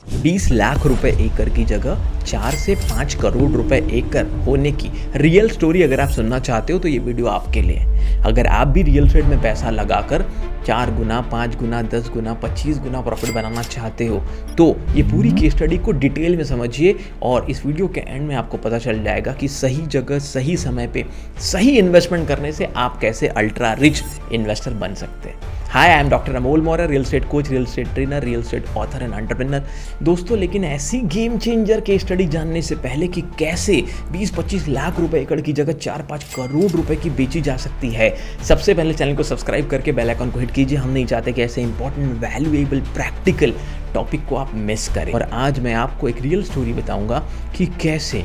20 लाख रुपए एकड़ की जगह 4 से 5 करोड़ रुपए एकड़ होने की रियल स्टोरी अगर आप सुनना चाहते हो तो ये वीडियो आपके लिए है। अगर आप भी रियल एस्टेट में पैसा लगाकर 4 गुना, 5 गुना, 10 गुना, 25 गुना प्रॉफिट बनाना चाहते हो तो ये पूरी केस स्टडी को डिटेल में समझिए और इस वीडियो के एंड में आपको पता चल जाएगा कि सही जगह, सही समय पे सही इन्वेस्टमेंट करने से आप कैसे अल्ट्रा रिच इन्वेस्टर बन सकते हैं। Hi, I am doctor Amol Maurya, real estate coach, real estate trainer, real estate author and entrepreneur. दोस्तों, लेकिन ऐसी गेम चेंजर केस स्टडी जानने से पहले कि कैसे 20-25 लाख रुपए एकड़ की जगह 4-5 करोड़ रुपए की बेची जा सकती है, सबसे पहले चैनल को सब्सक्राइब करके बेल आइकन को हिट कीजिए। हम नहीं चाहते कि ऐसे इंपॉर्टेंट, वैल्यूएबल, प्रैक्टिकल टॉपिक को आप मिस करें। और आज मैं आपको एक रियल स्टोरी बताऊंगा कि कैसे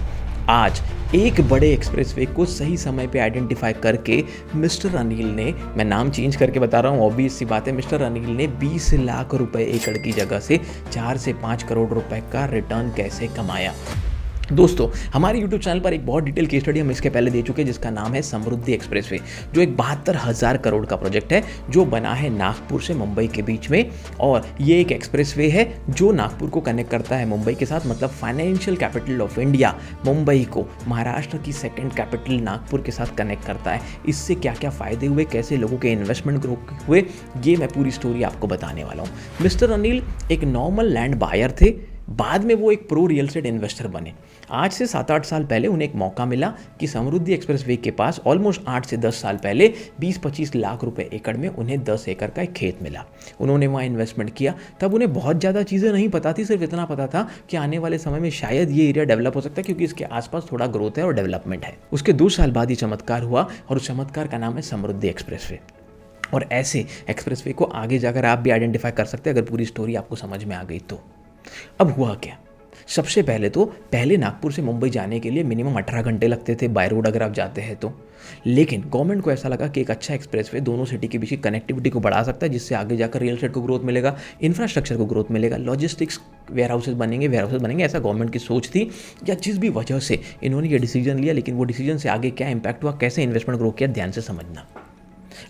आज एक बड़े एक्सप्रेसवे को सही समय पे आइडेंटिफाई करके मिस्टर अनिल ने, मैं नाम चेंज करके बता रहा हूँ, ऑब्वियस सी बात है, मिस्टर अनिल ने 20 लाख रुपए एकड़ की जगह से 4 से 5 करोड़ रुपए का रिटर्न कैसे कमाया। दोस्तों, हमारे YouTube चैनल पर एक बहुत डिटेल केस स्टडी हम इसके पहले दे चुके हैं जिसका नाम है समृद्धि एक्सप्रेसवे, जो एक 72,000 करोड़ का प्रोजेक्ट है जो बना है नागपुर से मुंबई के बीच में। और ये एक एक्सप्रेसवे है जो नागपुर को कनेक्ट करता है मुंबई के साथ, मतलब financial capital of India Mumbai को महाराष्ट्र की सेकेंड कैपिटल नागपुर के साथ कनेक्ट करता है। इससे क्या क्या फ़ायदे हुए, कैसे लोगों के इन्वेस्टमेंट ग्रो हुए, ये मैं पूरी स्टोरी आपको बताने वाला हूँ। मिस्टर अनिल एक नॉर्मल लैंड बायर थे, बाद में वो एक प्रो रियल एस्टेट इन्वेस्टर बने। आज से 7-8 साल पहले उन्हें एक मौका मिला कि समृद्धि एक्सप्रेसवे के पास ऑलमोस्ट 8 से 10 साल पहले 20-25 लाख रुपए एकड़ में उन्हें 10 एकड़ का एक खेत मिला। उन्होंने वहाँ इन्वेस्टमेंट किया। तब उन्हें बहुत ज़्यादा चीज़ें नहीं पता थी, सिर्फ इतना पता था कि आने वाले समय में शायद ये एरिया डेवलप हो सकता है क्योंकि इसके आसपास थोड़ा ग्रोथ है और डेवलपमेंट है। उसके 2 साल बाद ये चमत्कार हुआ और उस चमत्कार का नाम है समृद्धि एक्सप्रेसवे। और ऐसे एक्सप्रेसवे को आगे जाकर आप भी आइडेंटिफाई कर सकते हैं अगर पूरी स्टोरी आपको समझ में आ गई तो। अब हुआ क्या? सबसे पहले नागपुर से मुंबई जाने के लिए मिनिमम 18 घंटे लगते थे बाय रोड अगर आप जाते हैं तो। लेकिन गवर्नमेंट को ऐसा लगा कि एक अच्छा एक्सप्रेसवे दोनों सिटी के बीच की कनेक्टिविटी को बढ़ा सकता है, जिससे आगे जाकर रियल एस्टेट को ग्रोथ मिलेगा, इंफ्रास्ट्रक्चर को ग्रोथ मिलेगा, लॉजिस्टिक्स वेयर हाउसेज बनेंगे, ऐसा गवर्नमेंट की सोच थी। या जिस भी वजह से इन्होंने ये डिसीजन लिया, लेकिन वो डिसीजन से आगे क्या इंपैक्ट हुआ, कैसे इन्वेस्टमेंट ग्रो किया, ध्यान से समझना।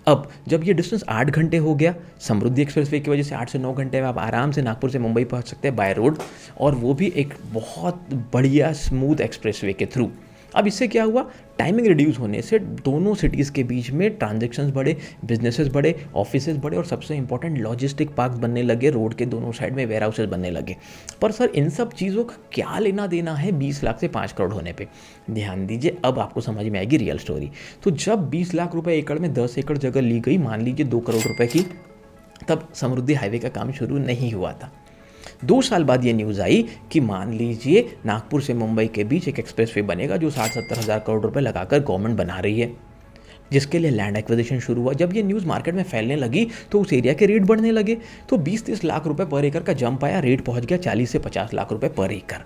अब जब ये डिस्टेंस 8 घंटे हो गया, समृद्धि एक्सप्रेसवे की वजह से 8 से 9 घंटे में आप आराम से नागपुर से मुंबई पहुंच सकते हैं बाय रोड, और वो भी एक बहुत बढ़िया स्मूथ एक्सप्रेसवे के थ्रू। अब इससे क्या हुआ, टाइमिंग रिड्यूस होने से दोनों सिटीज़ के बीच में ट्रांजैक्शंस बढ़े, बिजनेसेस बढ़े, ऑफिसेज बढ़े और सबसे इंपॉर्टेंट लॉजिस्टिक पार्क बनने लगे, रोड के दोनों साइड में वेयर हाउसेज बनने लगे। पर सर, इन सब चीज़ों का क्या लेना देना है 20 लाख से 5 करोड़ होने पे? ध्यान दीजिए, अब आपको समझ में आएगी रियल स्टोरी। तो जब 20 लाख रुपए एकड़ में 10 एकड़ जगह ली गई, मान लीजिए 2 करोड़ रुपए की, तब समृद्धि हाईवे का काम शुरू नहीं हुआ था। 2 साल बाद ये न्यूज़ आई कि मान लीजिए नागपुर से मुंबई के बीच एक एक्सप्रेसवे बनेगा जो 60-70 हज़ार करोड़ रुपए लगाकर गवर्नमेंट बना रही है, जिसके लिए लैंड एक्विजिशन शुरू हुआ। जब ये न्यूज़ मार्केट में फैलने लगी तो उस एरिया के रेट बढ़ने लगे, तो 20-30 लाख रुपए पर एकड़ का जंप आया, रेट पहुंच गया 40 से 50 लाख रुपए पर एकड़।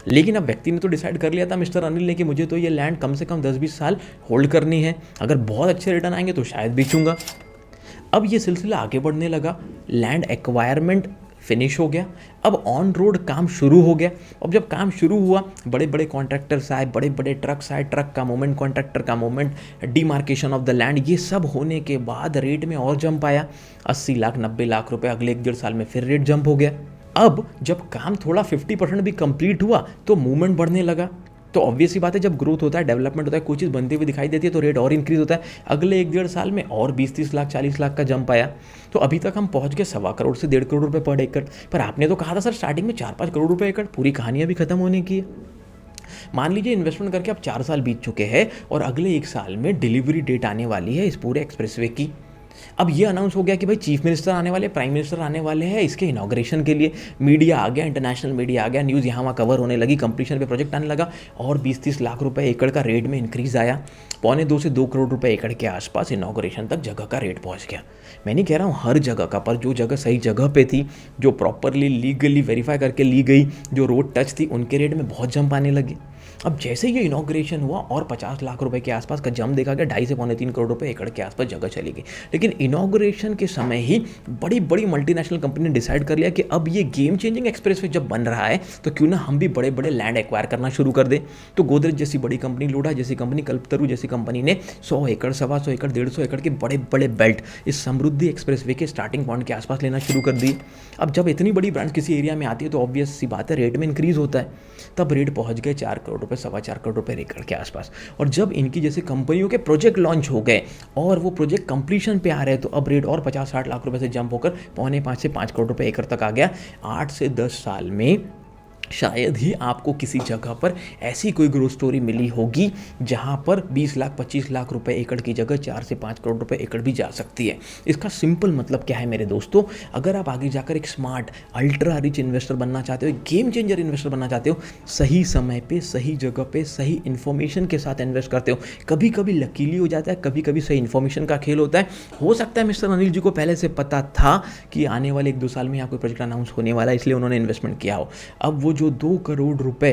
लेकिन अब व्यक्ति ने तो डिसाइड कर लिया था, मिस्टर अनिल ने, कि मुझे तो ये लैंड कम से कम 10-20 साल होल्ड करनी है, अगर बहुत अच्छे रिटर्न आएंगे तो शायद बेचूंगा। अब ये सिलसिला आगे बढ़ने लगा, लैंड एक्वायरमेंट फिनिश हो गया, अब ऑन रोड काम शुरू हो गया। अब जब काम शुरू हुआ, बड़े बड़े कॉन्ट्रैक्टर्स आए, बड़े बड़े ट्रक्स आए, ट्रक का मूवमेंट, कॉन्ट्रैक्टर का movement, demarcation of the land, ये सब होने के बाद रेट में और जंप आया। 80 लाख 90 लाख रुपए अगले 1-1.5 साल में फिर रेट जंप हो गया। अब जब काम थोड़ा 50% भी कंप्लीट हुआ तो मूवमेंट बढ़ने लगा। तो ऑब्वियस सी बात है, जब ग्रोथ होता है, डेवलपमेंट होता है, कोई चीज़ बनती हुई दिखाई देती है तो रेट और इंक्रीज होता है। अगले 1-1.5 साल में और 20-30 लाख 40 लाख का जंप आया। तो अभी तक हम पहुंच गए 1.25 करोड़ से 1.5 करोड़ रुपए पर एकड़। पर आपने तो कहा था सर स्टार्टिंग में 4-5 करोड़ रुपए एकड़, पूरी कहानी अभी खत्म होने की है। मान लीजिए इन्वेस्टमेंट करके अब 4 साल बीत चुके हैं और अगले 1 साल में डिलीवरी डेट आने वाली है इस पूरे एक्सप्रेसवे की। अब ये अनाउंस हो गया कि भाई चीफ मिनिस्टर आने वाले, प्राइम मिनिस्टर आने वाले हैं इसके इनॉग्रेशन के लिए। मीडिया आ गया, इंटरनेशनल मीडिया आ गया, न्यूज़ यहाँ वहाँ कवर होने लगी, कंप्लीशन पे प्रोजेक्ट आने लगा और 20-30 लाख रुपए एकड़ का रेट में इंक्रीज आया। 1.25 से 2 करोड़ रुपए एकड़ के आसपास इनॉग्रेशन तक जगह का रेट पहुँच गया। मैं नहीं कह रहा हूँ हर जगह का, पर जो जगह सही जगह पे थी, जो प्रॉपरली लीगली वेरीफाई करके ली गई, जो रोड टच थी, उनके रेट में बहुत जंप आने लगे। अब जैसे ये इनॉग्रेशन हुआ और 50 लाख रुपए के आसपास का जम देखा गया, 2.5 से पौने 3 करोड़ रुपए एकड़ के आसपास जगह चली गई। लेकिन इनॉग्रेशन के समय ही बड़ी बड़ी मल्टीनेशनल कंपनी ने डिसाइड कर लिया कि अब ये गेम चेंजिंग एक्सप्रेसवे जब बन रहा है तो क्यों ना हम भी बड़े बड़े लैंड एक्वायर करना शुरू कर दें। तो गोदरेज जैसी बड़ी कंपनी, लोढ़ा जैसी कंपनी, कल्पतरू जैसी कंपनी ने 100 एकड़, 125 एकड़, 150 एकड़ के बड़े बड़े बेल्ट इस समृद्धि एक्सप्रेसवे के स्टार्टिंग पॉइंट के आसपास लेना शुरू कर दी। अब जब इतनी बड़ी ब्रांड किसी एरिया में आती है तो ऑब्वियस सी बात है रेट में इंक्रीज होता है। तब रेट पहुंच गए 4 करोड़ रुपए, 4.25 करोड़ रुपए एकड़ के आसपास। और जब इनकी जैसे कंपनियों के प्रोजेक्ट लॉन्च हो गए और वो प्रोजेक्ट कंप्लीशन पे आ रहे हैं तो अब रेट और 50-60 लाख रुपए से जंप होकर 4.25 से 5 करोड़ रुपए एकड़ तक आ गया। 8 से 10 साल में शायद ही आपको किसी जगह पर ऐसी कोई ग्रोथ स्टोरी मिली होगी जहां पर 20 लाख 25 लाख रुपए एकड़ की जगह 4 से 5 करोड़ रुपए एकड़ भी जा सकती है। इसका सिंपल मतलब क्या है मेरे दोस्तों, अगर आप आगे जाकर एक स्मार्ट अल्ट्रा रिच इन्वेस्टर बनना चाहते हो, गेम चेंजर इन्वेस्टर बनना चाहते हो, सही समय पे सही जगह पे सही इन्फॉर्मेशन के साथ इन्वेस्ट करते हो। कभी कभी लकीली हो जाता है, कभी कभी सही इन्फॉर्मेशन का खेल होता है। हो सकता है मिस्टर अनिल जी को पहले से पता था कि आने वाले 1-2 साल में यहाँ कोई प्रोजेक्ट अनाउंस होने वाला है, इसलिए उन्होंने इन्वेस्टमेंट किया हो। अब वो जो 2 करोड़ रुपए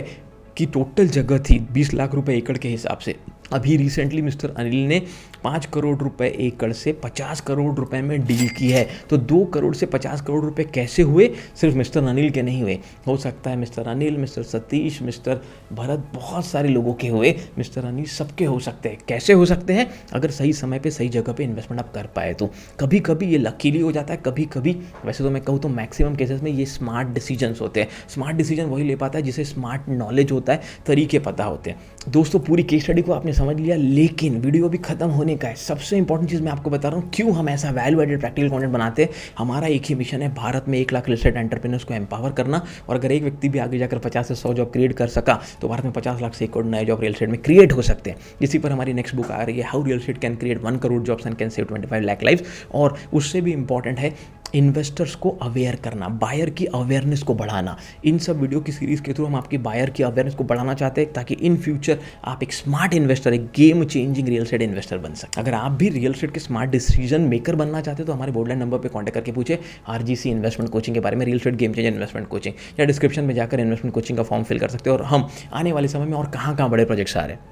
की टोटल जगह थी 20 लाख रुपए एकड़ के हिसाब से, अभी रिसेंटली मिस्टर अनिल ने 5 करोड़ रुपए एकड़ से 50 करोड़ रुपए में डील की है। तो 2 करोड़ से 50 करोड़ रुपए कैसे हुए, सिर्फ मिस्टर अनिल के नहीं हुए। हो सकता है mister Anil, mister Satish, mister Bharat, बहुत सारे लोगों के हुए। मिस्टर अनिल सबके हो सकते हैं। कैसे हो सकते हैं? अगर सही समय पे सही जगह पे इन्वेस्टमेंट आप कर पाए तो। कभी कभी ये लकीली हो जाता है, कभी कभी, वैसे तो मैं कहूँ तो मैक्सिमम केसेस में ये स्मार्ट डिसीजंस होते हैं। स्मार्ट डिसीजन वही ले पाता है जिसे स्मार्ट नॉलेज होता है, तरीके पता होते हैं। दोस्तों पूरी केस स्टडी को आपने समझ लिया, लेकिन वीडियो भी खत्म होने का है। सबसे इंपॉर्टेंट चीज़ मैं आपको बता रहा हूँ क्यों हम ऐसा वैल्यू एडेड प्रैक्टिकल कंटेंट बनाते हैं। हमारा एक ही मिशन है, भारत में 1 लाख रियल एस्टेट एंटरप्रेन्योर्स को एम्पावर करना। और अगर एक व्यक्ति भी आगे जाकर 50 से 100 जॉब क्रिएट कर सका तो भारत में 50 लाख से 1 करोड़ नए जॉब रियल एस्टेट में क्रिएट हो सकते हैं। इसी पर हमारी नेक्स्ट बुक आ रही है, how real estate can create 1 crore jobs and can save 25 lakh life. और उससे भी इंपॉर्टेंट है इन्वेस्टर्स को अवेयर करना, बायर की अवेयरनेस को बढ़ाना। इन सब वीडियो की सीरीज़ के थ्रू हम आपकी बायर की अवेयरनेस को बढ़ाना चाहते हैं ताकि इन फ्यूचर आप एक स्मार्ट इन्वेस्टर, एक game changing real estate investor बन सकें। अगर आप भी रियल एस्टेट के स्मार्ट डिसीजन मेकर बनना चाहते हैं तो हमारे बोर्डलाइन नंबर पर कॉन्टैक्ट करके पूछे आरजीसी इन्वेस्टमेंट कोचिंग के बारे में, real estate game changer investment coaching, या डिस्क्रिप्शन में जाकर इन्वेस्टमेंट कोचिंग का फॉर्म फिल कर सकते हो। और हम आने वाले समय में और कहाँ बड़े प्रोजेक्ट्स आ रहे हैं,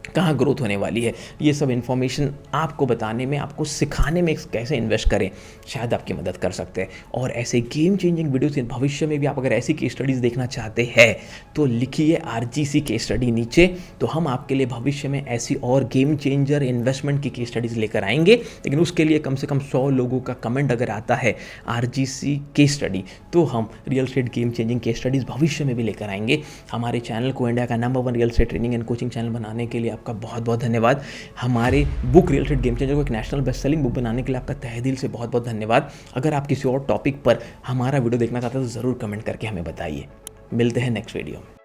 कहाँ ग्रोथ होने वाली है, ये सब इन्फॉर्मेशन आपको बताने में, आपको सिखाने में कैसे इन्वेस्ट करें, शायद आपकी मदद कर सकते हैं। और ऐसे गेम चेंजिंग वीडियोस भविष्य में भी आप अगर ऐसी केस स्टडीज़ देखना चाहते हैं तो लिखिए आरजीसी केस स्टडी नीचे, तो हम आपके लिए भविष्य में ऐसी और गेम चेंजर इन्वेस्टमेंट की केस स्टडीज़ लेकर आएंगे। लेकिन उसके लिए कम से कम 100 लोगों का कमेंट अगर आता है आरजीसी केस स्टडी तो हम real estate game changing case studies भविष्य में भी लेकर आएंगे। हमारे चैनल को इंडिया का number 1 real estate training and coaching channel बनाने के लिए आपका बहुत बहुत धन्यवाद। हमारे book real estate game changer को एक नेशनल बेस्ट सेलिंग बुक बनाने के लिए आपका तहे दिल से बहुत बहुत धन्यवाद। अगर आप किसी और टॉपिक पर हमारा वीडियो देखना चाहते हैं तो ज़रूर कमेंट करके हमें बताइए। मिलते हैं नेक्स्ट वीडियो में।